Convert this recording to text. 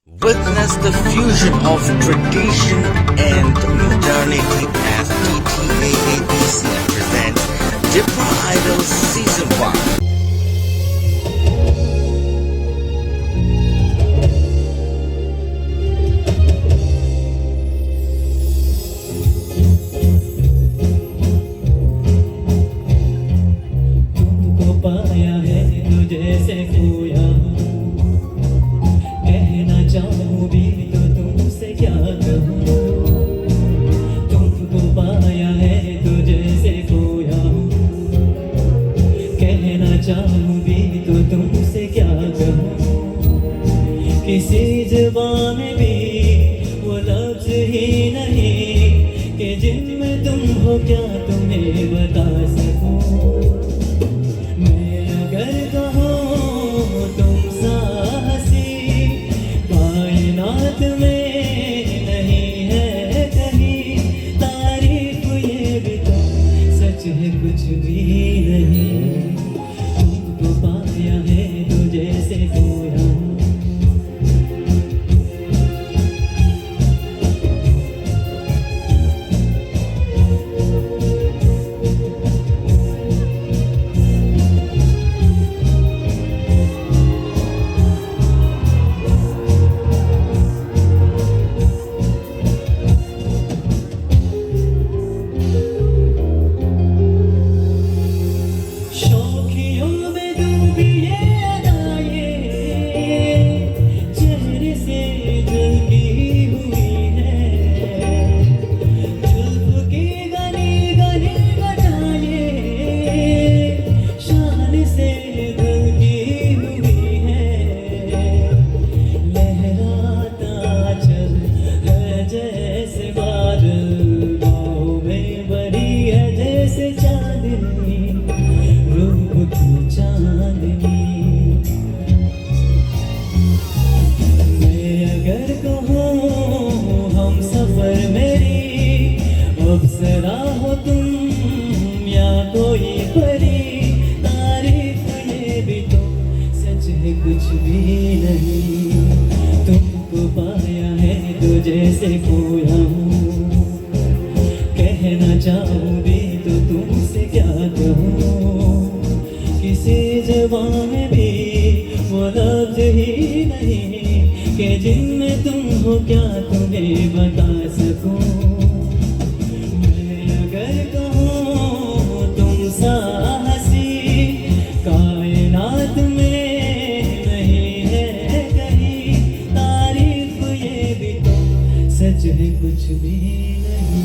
Witness the fusion of tradition and modernity as DTAABC presents Dipper Idol Season 1. तुमको पाया है तुझे से खोया कहना चाहूँ भी तो तुमसे क्या कहूँ तुमको पाया है तुझे से खोया कहना चाहूँ भी तो तुमसे क्या कहूँ किसी ज़बान में भी वो लफ्ज़ ही नहीं कि जिनमें तुम हो क्या तुम्हें बता सकूँ मैं अगर कहूँ तुम सा हंसी कायनात में नहीं है कहीं तारीफ ये भी तो सच है कुछ भी नहीं तुमको पाया है तुझे से खोया शौखियों में डूबी ये अदाएं चेहरे से जलती हुई है जुल्फ की गली गली घटाएं शान से ढलती हुई है लहराता चल है जैसे बादल बाहों में भरी है जैसे चांदनी रूप की चांदनी मैं अगर कहूँ हम सफर मेरी अप्सरा हो तुम या कोई परी तारीफ ये भी तो सच है कुछ भी नहीं तुमको पाया है तुझे से खोया हूँ कहना चाहूँ भी तो तुमसे क्या कहूँ किसी ज़बान में भी वो लफ्ज़ ही नहीं कि जिनमें तुम हो क्या तुम्हें बता सकूँ मैं अगर कहूँ तुम सा हंसी कायनात में नहीं है कहीं तारीफ ये भी तो सच है कुछ भी नहीं